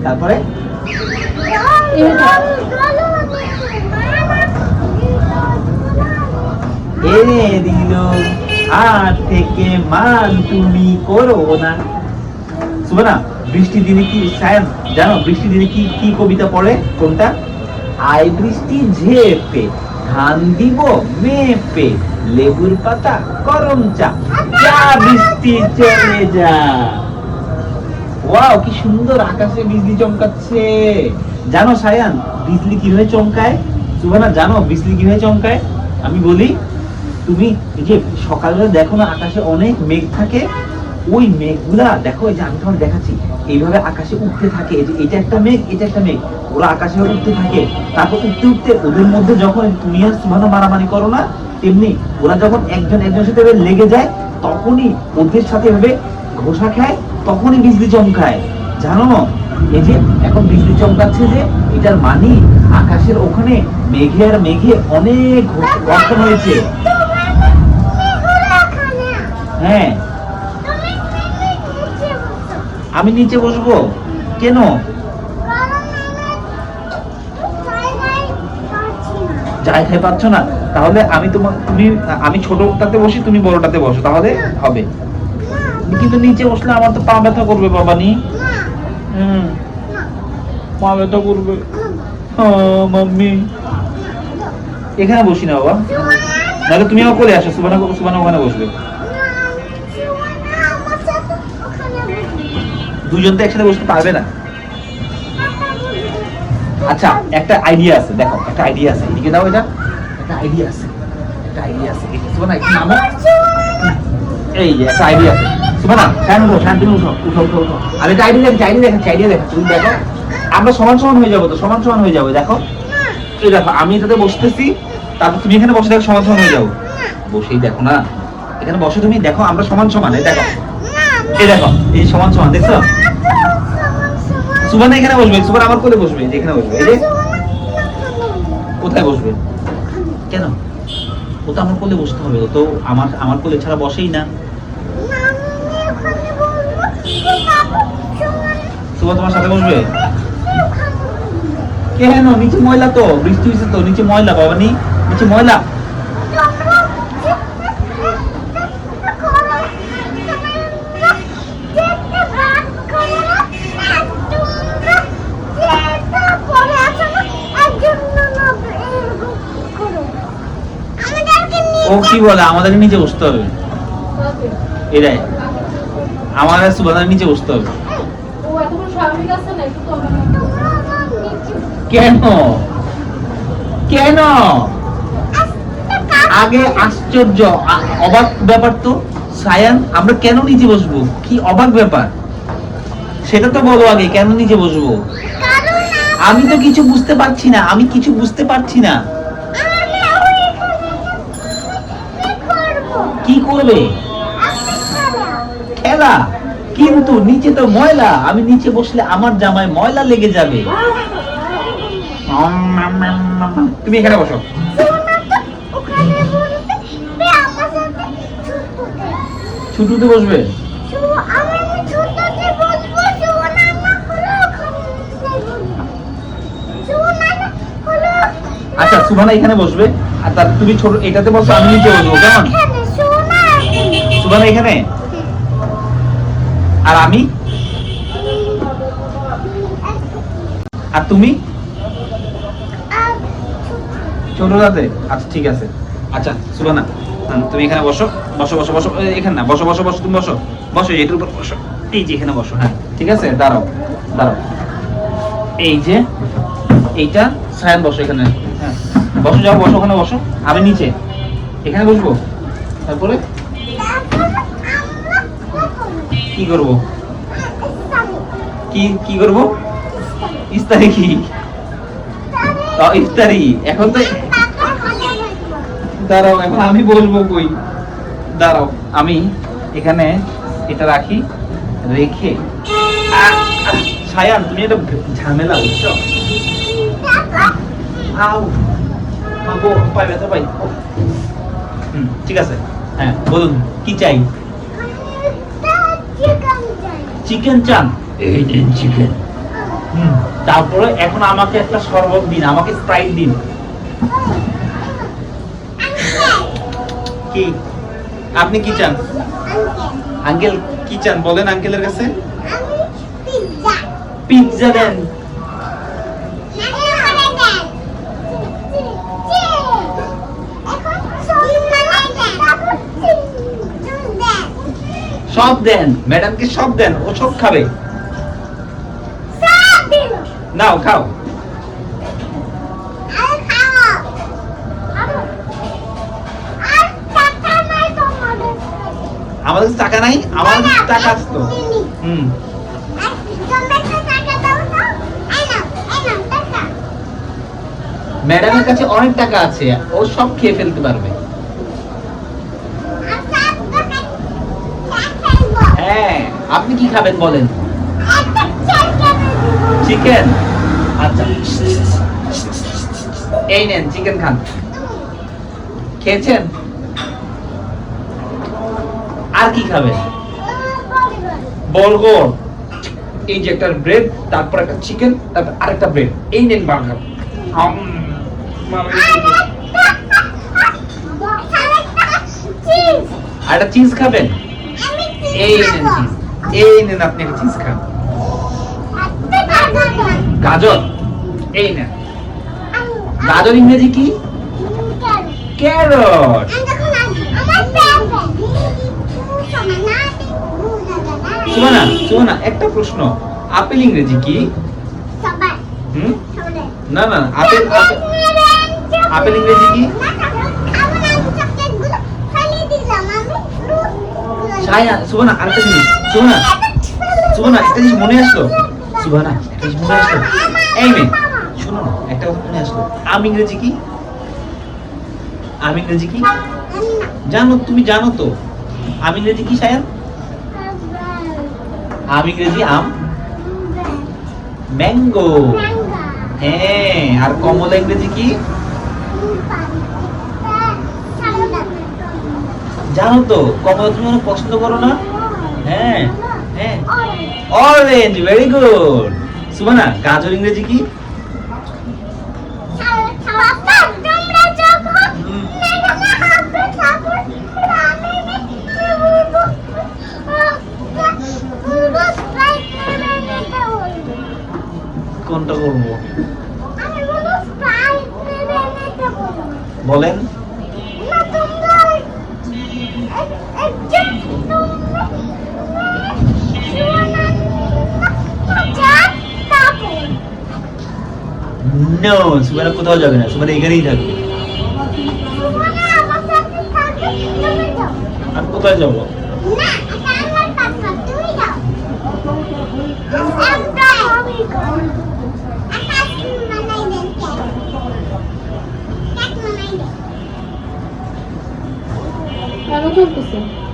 তারপরে এনে দিল হাত থেকে মান তুমি করো না। সুবহানা, বৃষ্টির দিনে কি সায়ান জানো বৃষ্টির দিনে কি কি কবিতা পড়ে? কোনটা? আই বৃষ্টি ঝেপে ধান দিব মেপে লেবুর পাতা গরম চা, যা বৃষ্টি চলে যা। ওয়াও, কি সুন্দর আকাশে বিজলি চমকাচ্ছে। জানো সায়ান বিজলি কিভাবে চমকায়? সুবহানা, জানো বিজলি কিভাবে চমকায়? আমি বলি, তুমি এই যে সকালবেলা দেখো না আকাশে অনেক মেঘ থাকে, ওই মেঘগুলা দেখো, এই যে আমি তোমার দেখাচ্ছি, এইভাবে আকাশে উঠতে থাকে। এই যে এটা একটা মেঘ, এটা একটা মেঘ, ওরা আকাশে উঠতে থাকে। তারপর উঠতে উঠতে ওদের মধ্যে যখন তুমি আর সুবহানা মারামারি করো না, তেমনি ওরা যখন একজন একজনের সাথে লেগে যায়, তখনই ওদের সাথে এভাবে ঘষা খায়, তখনই বিজলি চমকায়। জানো এই যে এখন বিজলি চমকাচ্ছে, যে এটার মানে আকাশের ওখানে মেঘে আর মেঘে অনেক ঘর্ষণ হয়েছে। হ্যাঁ, আমি নিচে বসবো কেন? জায়গায় পাচ্ছ না? তাহলে আমি আমি ছোটটাতে বসি, তুমি বড়টাতে বসো, তাহলে হবে। কিন্তু নিচে বসলে আমার তো পা ব্যথা করবে বাবানি। পা ব্যথা করবে। মাম্মি, এখানে বসি না বাবা, নাহলে তুমি আমার কোলে আসো। সুবহানা ওখানে বসবে। দুজন তো একসাথে বসতে পারবে না। আচ্ছা, একটা আইডিয়া আছে, দেখো একটা আইডিয়া আছে, এদিকে দাও, এটা একটা আইডিয়া আছে, সুবহানা একটু নামো। এই যে একটা আইডিয়া আছে, সুবহানা শান্তি উঠো। আর এটা আইডিয়া দেখো, তুমি দেখো আমরা সমান সমান হয়ে যাবো, তো সমান সমান হয়ে যাবো। দেখো এই দেখো, আমি এটাতে বসতেছি, তারপর তুমি এখানে বসে দেখো, সমান সমান হয়ে যাবো। বসেই দেখো না, এখানে বসে তুমি দেখো, আমরা সমান সমান। এই দেখো, এই সমান সমান, দেখছো? সুবহানা এখানে বসবে, সুবহানা আমার কোলে বসবে, এখানে বসবে। এই যে কোথায় বসবে? কেন? ও তো আমার কোলে বসতে হবে, ও তো আমার কোলে ছাড়া বসেই না। সুবহানা তোমার সাথে বসবে কেন? নিচে ময়লা, তো বৃষ্টি হয়েছে, তো নিচে ময়লা বাবানি, নিচে ময়লা। ও কি বলে, আমাদের নিচে বসতে হবে, এটাই আমাদের সুবহানার নিচে বসতে হবে। কেন কেন? আগে আশ্চর্য, অবাক ব্যাপার তো সায়ান, আমরা কেন নিচে বসবো? কি অবাক ব্যাপার সেটা তো বলো আগে, কেন নিচে বসবো? আমি তো কিছু বুঝতে পারছি না, কি করবে? খেলা? কিন্তু নিচে তো ময়লা, আমি নিচে বসলে আমার জামায় ময়লা লেগে যাবে। তুমি এখানে বসো। ছুটুতে বসবে? আচ্ছা, সুবহানা এখানে বসবে, আর তারপর তুমি ছোট এটাতে বসো, আমি নিচে বসবো, কেমন? সুবহানা এখানে, আর আমি, আর তুমি ছোটটাতে। আচ্ছা ঠিক আছে। আচ্ছা সুবহানা, তুমি এখানে বসো, এখানে না, বসো, তুমি বসো এটার উপর বসো, এই যে এখানে বসো। হ্যাঁ ঠিক আছে, দাঁড়াও, এই যে এইটা সায়ান বসো এখানে। হ্যাঁ বসো, যাও বসো, ওখানে বসো, আমি নিচে এখানে বসবো। তারপরে কি করব? কি করব? ইফতারি? কি ইফতারি? এখন তো দাঁড়াও, এখন আমি বলবো কই, দাঁড়াও, আমি এখানে এটা রাখি, রেখে সায়ান তুমি এটা ঝামেলা বুঝছো? পাই ব্যথা পাই। ঠিক আছে, হ্যাঁ বলুন কি চাই? চিকেন চান? এই চিকেন তারপরে এখন আমাকে একটা শরবত দিন, আমাকে স্প্রাইট দিন। কি আপনি কি চান আঙ্কেল? কি চান বলেন আঙ্কেলের কাছে। পিৎজা দেন। সব দেন ম্যাডামকে, সব দেন, ও সব খাবে। নাও খাও। আমাদের টাকা নাই, আমাদের টাকা আছে তো। ম্যাডামের কাছে অনেক টাকা আছে, ও সব খেয়ে ফেলতে পারবে। হ্যাঁ, আপনি কি খাবেন বলেন? চিকেন। আচ্ছা, এই নেন চিকেন খান। খেয়েছেন? আর কি খাবেন? বর্গার। এই যে একটা ব্রেড, তারপর একটা চিকেন, তারপর আরেকটা ব্রেড। এই নেন বার্গার। আর একটা চিজ খাবেন? এই নেন চিজ, এই নেন আপনি একটা চিজ খান। গাজর, এই নেন। গাজর ইংরেজি কি? ক্যারট। সুমানা, সুমানা একটা প্রশ্ন, আপেল ইংরেজি কি? না না, আপেল আপেল ইংরেজি কি? সুবানা আরেকটা জিনিস, সুবানা সুবানা একটা জিনিস মনে আসলো, সুবানা একটা জিনিস মনে আসলো। এই মেয়ে শোনো না, একটা কথা মনে আসলো। আম ইংরেজি কি? আম ইংরেজি কি জানো? তুমি জানো তো আম ইংরেজি কি সায়ান? আম ইংরেজি আম, ম্যাঙ্গো। হ্যাঁ, আর কমলা ইংরেজি কি জানো তো? কমলা তুমি অনেক পছন্দ করো না? হ্যাঁ হ্যাঁ, অরেঞ্জ। Very good. সুমানা গাজর ইংরেজি কি? কোনটা করবো বলেন? নো, সুমানা কোথাও যাবে না, সুমানা এখানেই থাকবে। আমি কোথায় যাবো? কেন চলতেছে?